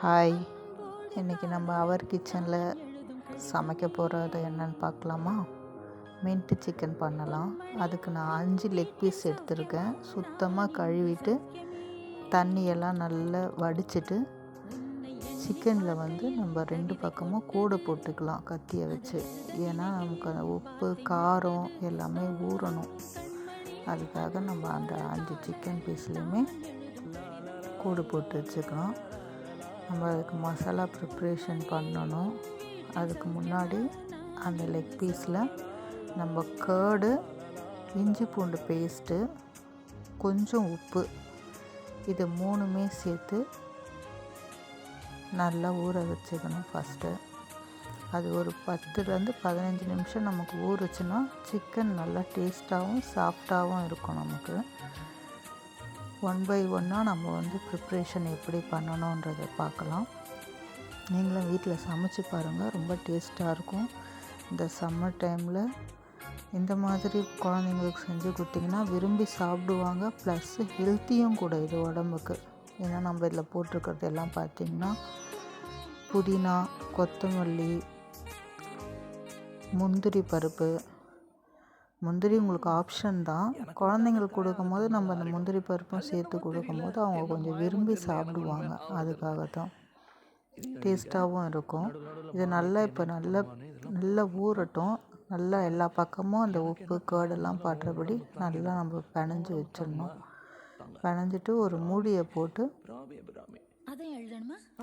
Hi, இன்றைக்கி நம்ம அவர் கிச்சனில் சமைக்க போகிறது என்னென்னு பார்க்கலாமா? மின்ட்டு சிக்கன் பண்ணலாம். அதுக்கு நான் 5 லெக் பீஸ் எடுத்திருக்கேன். சுத்தமாக கழுவிட்டு தண்ணியெல்லாம் நல்லா வடிச்சிட்டு சிக்கனில் நம்ம 2 பக்கமும் கூடை போட்டுக்கலாம் கத்தியை வச்சு. ஏன்னா நமக்கு அந்த உப்பு காரம் எல்லாமே ஊறணும். அதுக்காக நம்ம அந்த 5 சிக்கன் பீஸ்லேயுமே கூடு போட்டு வச்சுக்கலாம். நம்ம அதுக்கு மசாலா ப்ரிப்ரேஷன் பண்ணணும். அதுக்கு முன்னாடி அந்த லெக் பீஸில் நம்ம கர்டு, இஞ்சி பூண்டு பேஸ்ட்டு, கொஞ்சம் உப்பு, இது 3மே சேர்த்து நல்லா ஊற வச்சுக்கணும். ஃபஸ்ட்டு அது ஒரு 10லேருந்து 15 நிமிஷம் நமக்கு ஊறுச்சுன்னா சிக்கன் நல்லா டேஸ்ட்டாகவும் சாஃப்டாகவும் இருக்கும். நமக்கு 1 பை 1 நம்ம ப்ரிப்ரேஷன் எப்படி பண்ணணுன்றதை பார்க்கலாம். நீங்களும் வீட்டில் சமைச்சு பாருங்கள், ரொம்ப டேஸ்ட்டாக இருக்கும். இந்த சம்மர் டைமில் இந்த மாதிரி குழந்தைங்களுக்கு செஞ்சு கொடுத்திங்கன்னா விரும்பி சாப்பிடுவாங்க. ப்ளஸ் ஹெல்த்தியும் கூட இது உடம்புக்கு. ஏன்னா நம்ம இதில் போட்டிருக்கிறது எல்லாம் பார்த்திங்கன்னா புதினா, கொத்தமல்லி, முந்திரி பருப்பு. முந்திரி உங்களுக்கு ஆப்ஷன் தான். குழந்தைங்களுக்கு கொடுக்கும்போது நம்ம அந்த முந்திரி பருப்பும் சேர்த்து கொடுக்கும்போது அவங்க கொஞ்சம் விரும்பி சாப்பிடுவாங்க. அதுக்காக தான் டேஸ்ட்டாகவும் இருக்கும். இது நல்லா ஊறட்டும். நல்லா எல்லா பக்கமும் அந்த உப்பு கேர்டெல்லாம் பாட்டுறபடி நல்லா நம்ம பிணைஞ்சு வச்சிடணும். பிணைஞ்சிட்டு ஒரு மூடியை போட்டு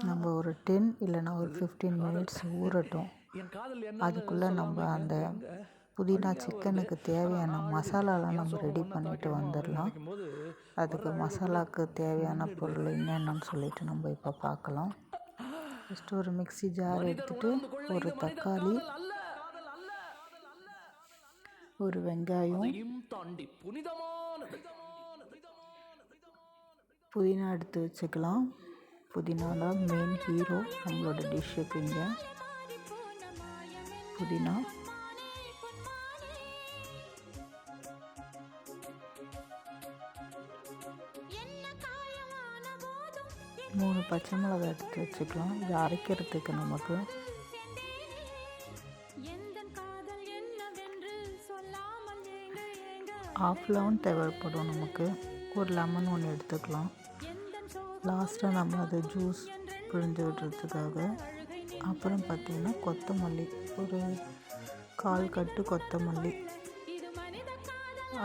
நம்ம ஒரு 10 இல்லைன்னா ஒரு 15 மினிட்ஸ் ஊறட்டும். அதுக்குள்ளே நம்ம அந்த புதினா சிக்கனுக்கு தேவையான மசாலாலாம் நம்ம ரெடி பண்ணிட்டு வந்துடலாம். அதுக்கு மசாலாவுக்கு தேவையான பொருள் என்னென்னு சொல்லிட்டு நம்ம இப்போ பார்க்கலாம். ஃபஸ்ட்டு ஒரு மிக்ஸி ஜார் எடுத்துகிட்டு ஒரு தக்காளி, ஒரு வெங்காயம், புதினா எடுத்து வச்சுக்கலாம். புதினா தான் மெயின் ஹீரோ நம்மளோட டிஷ்ஷுக்கு. இங்கே புதினா, மூணு பச்சை மிளகாய் எடுத்து வச்சுக்கலாம். இது அரைக்கிறதுக்கு நமக்கு ½ லெமன் தேவைப்படும். நமக்கு ஒரு லெமன் ஒன்று எடுத்துக்கலாம். லாஸ்ட்டாக நம்ம அதை ஜூஸ் பிழிஞ்சு விடுறதுக்காக. அப்புறம் பார்த்திங்கன்னா கொத்தமல்லி, ஒரு 1/4 கட்டு கொத்தமல்லி,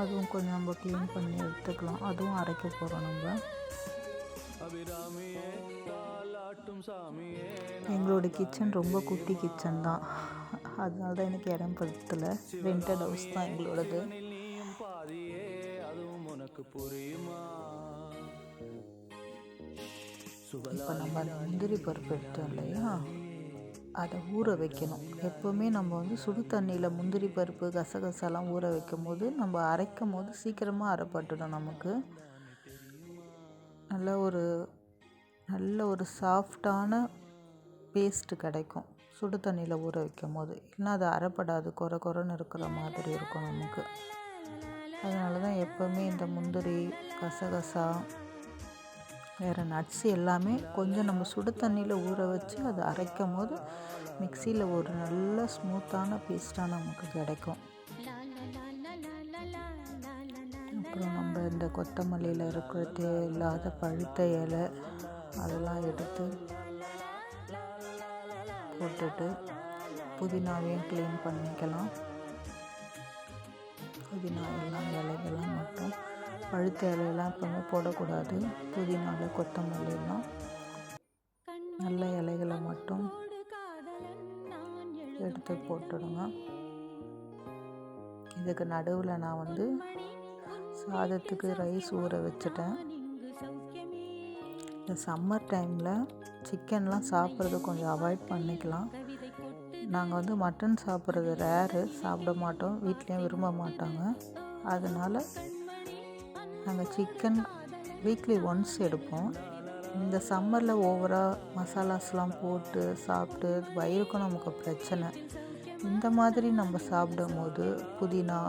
அதுவும் கொஞ்சம் நம்ம க்ளீன் பண்ணி எடுத்துக்கலாம். அதுவும் அரைக்க போகிறோம் நம்ம. எங்களோட கிச்சன் ரொம்ப குட்டி கிச்சன் தான். அதனால தான் எனக்கு இடம் பத்தலை. ரெண்டட் ஹவுஸ் தான் எங்களோடது. இப்போ நம்ம அந்த முந்திரி பருப்பு எடுத்தோம் இல்லையா, அதை ஊற வைக்கணும். எப்போவுமே நம்ம சுடு தண்ணியில் முந்திரி பருப்பு, கசகசாலாம் ஊற வைக்கும் போது நம்ம அரைக்கும் போது சீக்கிரமாக அரைப்பட்டுடும். நமக்கு நல்ல ஒரு சாஃப்டான பேஸ்ட்டு கிடைக்கும் சுடு தண்ணியில் ஊற வைக்கும் போது. இல்லைன்னா அது அரைப்படாது, குறைன்னு இருக்கிற மாதிரி இருக்கும் நமக்கு. அதனால தான் எப்போவுமே இந்த முந்திரி, கசகசா, வேறு நட்ஸ் எல்லாமே கொஞ்சம் நம்ம சுடு தண்ணியில் ஊற வச்சு அதை அரைக்கும் போது மிக்சியில் ஒரு நல்ல ஸ்மூத்தான பேஸ்ட்டாக நமக்கு கிடைக்கும். அப்புறம் நம்ம இந்த கொத்தமல்லியில் இருக்கிற தேவையில்லாத பழுத்த இலை அதெல்லாம் எடுத்து போட்டுட்டு புதினாவையும் க்ளீன் பண்ணிக்கலாம். புதினா எல்லாம் இலைகள்லாம் மட்டும், பழுத்த இலையெல்லாம் எப்பவுமே போடக்கூடாது. புதினாவில் கொத்தமல்லியெல்லாம் நல்ல இலைகளை மட்டும் எடுத்து போட்டுடுங்க. இதுக்கு நடுவில் நான் சாதத்துக்கு ரைஸ் ஊற வச்சுட்டேன். இந்த சம்மர் டைமில் சிக்கன்லாம் சாப்பிட்றது கொஞ்சம் அவாய்ட் பண்ணிக்கலாம். நாங்கள் மட்டன் சாப்பிட்றது ரேரு, சாப்பிட மாட்டோம், வீட்லேயும் விரும்ப மாட்டாங்க. அதனால் நாங்கள் சிக்கன் வீக்லி ஒன்ஸ் எடுப்போம். இந்த சம்மரில் ஓவராக மசாலாஸ்லாம் போட்டு சாப்பிட்டு வயிறுக்கும் நமக்கு பிரச்சனை. இந்த மாதிரி நம்ம சாப்பிடும் போது புதினா,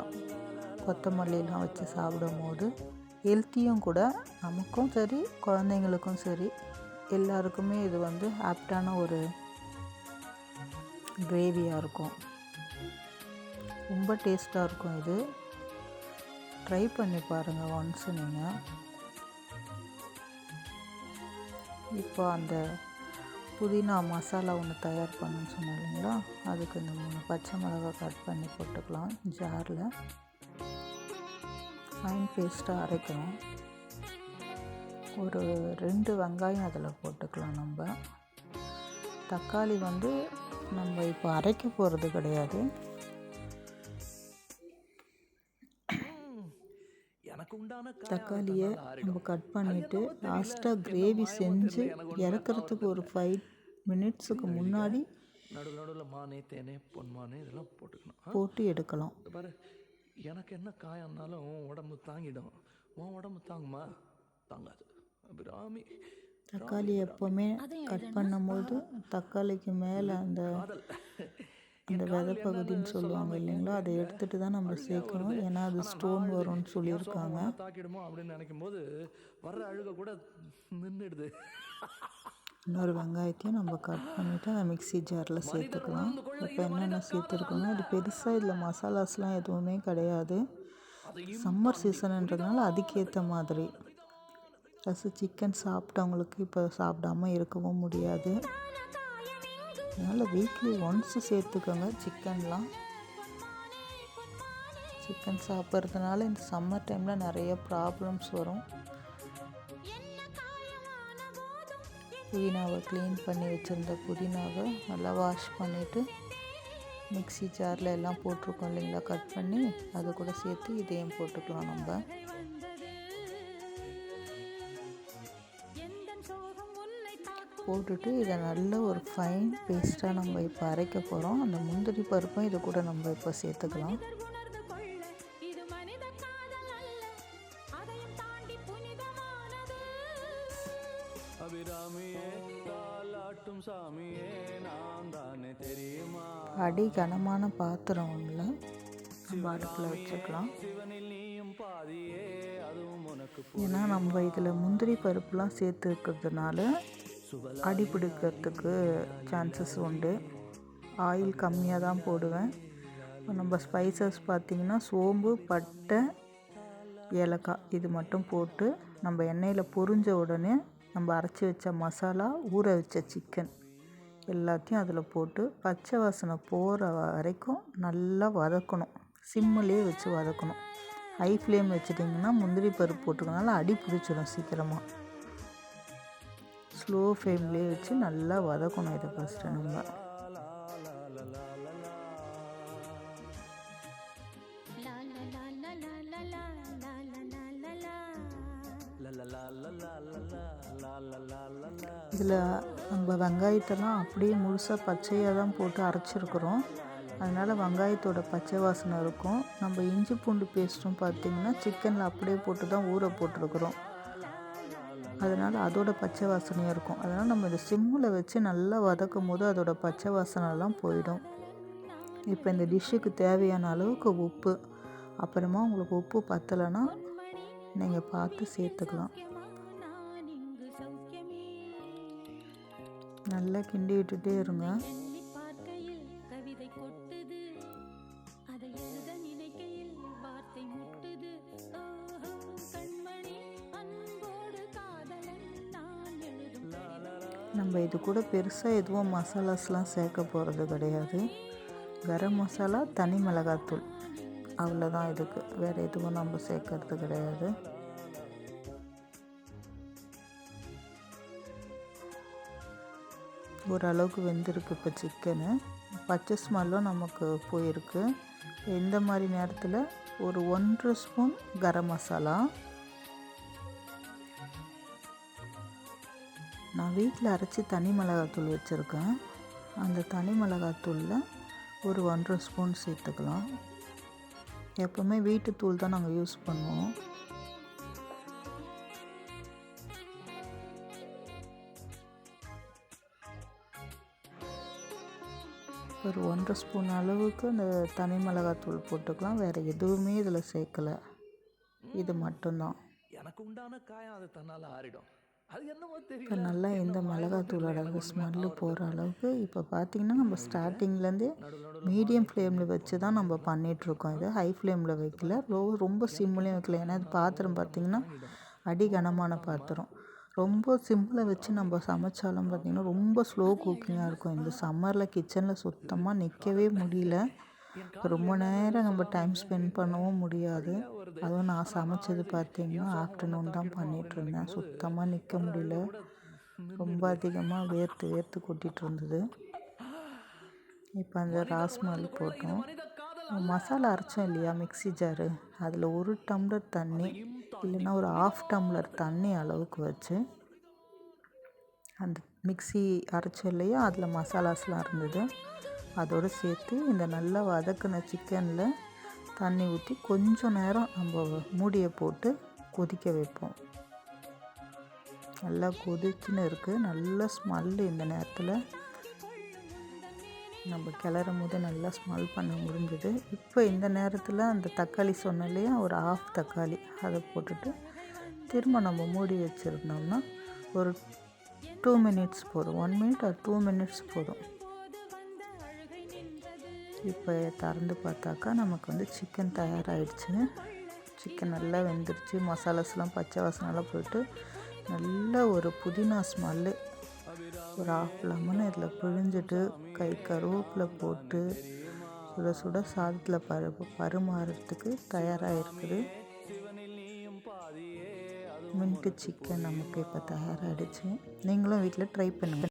கொத்தமல்லிலாம் வச்சு சாப்பிடும் போது ஹெல்த்தியும் கூட, நமக்கும் சரி குழந்தைங்களுக்கும் சரி. எல்லாருக்குமே இது வந்து ஆப்டான ஒரு கிரேவியாக இருக்கும். ரொம்ப டேஸ்ட்டாக இருக்கும். இது ட்ரை பண்ணி பாருங்கள் ஒன்ஸ் நீங்கள். இப்போ அந்த புதினா மசாலா ஒன்று தயார் பண்ணுன்னு சொன்னேன் இல்லைங்களா, அதுக்கு இந்த 3 பச்சை மிளகாய் கட் பண்ணி போட்டுக்கலாம். ஜாரில் ஃபைன் பேஸ்ட்டாக அரைக்கணும். ஒரு 2 வெங்காயம் அதில் போட்டுக்கலாம். நம்ம தக்காளி வந்து நம்ம இப்போ அரைக்க போகிறது கிடையாது. தக்காளியை நம்ம கட் பண்ணிவிட்டு லாஸ்ட்டாக கிரேவி செஞ்சு இறக்கிறதுக்கு ஒரு 5 மினிட்ஸுக்கு முன்னாடி போட்டு எடுக்கலாம். எனக்கு என்ன காயம்னாலும் உடம்பு தாங்கிடும், உன் உடம்பு தாங்குமா? தாங்காது அபிராமி. தக்காளி எப்போவுமே கட் பண்ணும்போது தக்காளிக்கு மேலே அந்த விதை பகுதின்னு சொல்லுவாங்க இல்லைங்களா, அதை எடுத்துகிட்டு தான் நம்ம சேர்க்கணும். ஏன்னா அது ஸ்டோன் வரும்னு சொல்லியிருக்காங்க. தாக்கிடுமோ அப்படின்னு நினைக்கும் போது வர்ற அழுக கூட நின்றுடுது. இன்னொரு வெங்காயத்தையும் நம்ம கட் பண்ணிவிட்டு அந்த மிக்ஸி ஜாரில் சேர்த்துக்கலாம். இப்போ என்னென்ன சேர்த்துருக்கோன்னா, இது பெருசாக இதில் மசாலாஸ்லாம் எதுவுமே கிடையாது. சம்மர் சீசனுன்றதுனால அதுக்கேற்ற மாதிரி. ப்ளஸ் சிக்கன் சாப்பிட்டவங்களுக்கு இப்போ சாப்பிடாமல் இருக்கவும் முடியாது. அதனால் வீக்லி ஒன்ஸ் சேர்த்துக்கோங்க சிக்கன்லாம். சிக்கன் சாப்பிட்றதுனால இந்த சம்மர் டைமில் நிறைய ப்ராப்ளம்ஸ் வரும். புதினாவை க்ளீன் பண்ணி வச்சுருந்த புதினாவை நல்லா வாஷ் பண்ணிவிட்டு மிக்ஸி ஜாரில் எல்லாம் போட்டிருக்கோம் இல்லைங்களா, கட் பண்ணி அதை கூட சேர்த்து இதையும் போட்டுக்கலாம். நம்ம போட்டுட்டு இதை நல்ல ஒரு ஃபைன் பேஸ்ட்டாக நம்ம இப்போ அரைக்க போகிறோம். அந்த முந்திரி பருப்பும் இது கூட நம்ம இப்போ சேர்த்துக்கலாம். அடி கனமான பாத்திரம் ஒன்றில் நம்ம அடுப்பில் வச்சுக்கலாம். ஏன்னா நம்ம இதில் முந்திரி பருப்புலாம் சேர்த்து இருக்கிறதுனால அடி பிடிக்கிறதுக்கு சான்சஸ் உண்டு. ஆயில் கம்மியாக தான் போடுவேன். நம்ம ஸ்பைசஸ் பார்த்திங்கன்னா சோம்பு, பட்டை, ஏலக்காய் இது மட்டும் போட்டு நம்ம எண்ணெயில் பொரிஞ்ச உடனே நம்ம அரைச்சி வச்ச மசாலா, ஊற வச்ச சிக்கன் எல்லாத்தையும் அதில் போட்டு பச்சை வாசனை போகிற வரைக்கும் நல்லா வதக்கணும். சிம்மிலே வச்சு வதக்கணும். ஹை ஃப்ளேம் வச்சுட்டிங்கன்னா முந்திரி பருப்பு போட்டுக்கனால அடி பிடிச்சிடும் சீக்கிரமாக. ஸ்லோ ஃப்ளேம்லேயே வச்சு நல்லா வதக்கணும். இதை ஃபஸ்ட்டு நம்ம இதில் நம்ம வெங்காயத்தெல்லாம் அப்படியே முழுசாக பச்சையாக தான் போட்டு அரைச்சிருக்கிறோம். அதனால் வெங்காயத்தோட பச்சை வாசனை இருக்கும். நம்ம இஞ்சி பூண்டு பேஸ்ட்டும் பார்த்திங்கன்னா சிக்கனில் அப்படியே போட்டு தான் ஊற போட்டிருக்கிறோம். அதனால் அதோட பச்சை வாசனையாக இருக்கும். அதனால் நம்ம இதை சிம்மில் வச்சு நல்லா வதக்கும் போது அதோட பச்சை வாசனைலாம் போயிடும். இப்போ இந்த டிஷ்ஷுக்கு தேவையான அளவுக்கு உப்பு, அப்புறமா உங்களுக்கு உப்பு பத்தலைன்னா நீங்கள் பார்த்து சேர்த்துக்கலாம். நல்லா கிண்டி விட்டுட்டே இருங்க. நம்ம இது கூட பெருசாக எதுவும் மசாலாஸ்லாம் சேர்க்க போகிறது கிடையாது. கரம் மசாலா, தனி மிளகாத்தூள், அவ்வளோதான் இதுக்கு. வேறு எதுவும் நம்ம சேர்க்கறது கிடையாது. ஓரளவுக்கு வெந்திருக்கு இப்போ சிக்கனு. பச்சை ஸ்மெல்லும் நமக்கு போயிருக்கு. இந்த மாதிரி நேரத்தில் ஒரு 1 ஸ்பூன் கரம் மசாலா, நான் வீட்டில் அரைச்சி தனி மிளகாத்தூள் வச்சுருக்கேன். அந்த தனி மிளகாத்தூளில் ஒரு 1.5 ஸ்பூன் சேர்த்துக்கலாம். எப்போவுமே வீட்டு தூள் தான் நாங்கள் யூஸ் பண்ணுவோம். ஒரு 1.5 ஸ்பூன் அளவுக்கு அந்த தனி மிளகாத்தூள் போட்டுக்கலாம். வேறு எதுவுமே இதில் சேர்க்கலை, இது மட்டும்தான். எனக்கு உண்டான காயம் அது தன்னால் ஆறிடும். அது என்னமோ இப்போ தெரியல. நல்லா இந்த என்ன மாயமோ மிளகாத்தூளோட தெரியல. எனக்கு ஒண்ணுமே ஸ்மெல்லு ஆவறதில்ல. போகிற அளவுக்கு இப்போ பார்த்திங்கன்னா நம்ம ஸ்டார்டிங்லேருந்தே நடுவுல நடுவுல மீடியம் மார்னிங் ஃப்ளேமில் கிளீனிங் வச்சு தான் நம்ம பண்ணணும். பண்ணிகிட்ருக்கோம். இது ஹை ஃப்ளேமில் வைக்கல, ரொம்ப எனக்கு சிம்லேயும் என்ன வைக்கல. ஏன்னா இது காரணம்னா பாத்திரம் ஒரு டம்ளர் பார்த்திங்கன்னா வாங்கிட்டோம். அடி கனமான பாத்திரம். ரொம்ப சிம்மில் வச்சு நம்ம சமைச்சாலும் பார்த்திங்கன்னா ரொம்ப ஸ்லோ குக்கிங்காக இருக்கும். இந்த சம்மரில் கிச்சனில் சுத்தமாக நிற்கவே முடியல. என் இப்போ காதுல ரொம்ப என்னன்னு நேரம் நம்ம சொல்லாம டைம் என் மூக்கு ஸ்பெண்ட் எரியுதுல. பண்ணவும் முடியாது. வலியா வருது. அதுவும் நான் ஆனா சமைச்சது நாளைக்கு பார்த்திங்கன்னா என் சோகம் ஒன்ன ஆஃப்டர்நூன் தான் தாக்கிடுமோ அப்படின்னு பண்ணிகிட்ருந்தேன். நினைக்கும் போது சுத்தமாக நிற்க வர்ற முடியல. அழுக கூட ரொம்ப நின்றுடுது. அதிகமாக வேர்த்து வேர்த்து கொட்டிகிட்டு இருந்தது. இப்போ அந்த மனிதர் ராஸ்மல் உணர்ந்து கொள்ள இது போட்டோம். மனித காதல் அல்ல. மசாலா அரைச்சோம் இல்லையா மிக்ஸி ஜாரு, அதில் 1 டம்ளர் தண்ணி அதையும் தாண்டி இல்லைன்னா ஒரு ½ டம்ளர் தண்ணி அளவுக்கு வச்சு அந்த மிக்ஸி அரைச்சோம் இல்லையா, அதில் மசாலாஸ்லாம் இருந்தது, அதோடு சேர்த்து இந்த நல்லா வதக்கின சிக்கனில் தண்ணி ஊற்றி கொஞ்சம் நேரம் நம்ம மூடியை போட்டு கொதிக்க வைப்போம். நல்லா கொதிச்சுன்னு இருக்குது. நல்ல ஸ்மெல்லு இந்த நேரத்தில் நம்ம கிளறும் போது நல்லா ஸ்மெல் பண்ண முடிஞ்சுது. இப்போ இந்த நேரத்தில் அந்த தக்காளி சொன்னோம் இல்லையா, ஒரு ½ தக்காளி அதை போட்டுட்டு திரும்ப நம்ம மூடி வச்சுருந்தோம்னா ஒரு 2 மினிட்ஸ் போதும். 1 மினிட் ஆர் 2 மினிட்ஸ் போதும். இப்போ திறந்து பார்த்தாக்கா நமக்கு சிக்கன் தயாராகிடுச்சு. சிக்கன் நல்லா வெந்துருச்சு. மசாலாஸ்லாம் பச்சை வாசனைலாம் போயிட்டு நல்ல ஒரு புதினா ஸ்மெல்லு. ஒரு ½ லெமன் இதில் பிழிஞ்சிட்டு கருவேப்பிலை போட்டு சுட சுட சாதத்தில் பரிமாறுறதுக்கு தயாராக இருக்குது. மின்ட்டு சிக்கன் நமக்கு இப்போ தயாராகிடுச்சு. நீங்களும் வீட்டில் ட்ரை பண்ணுங்கள்.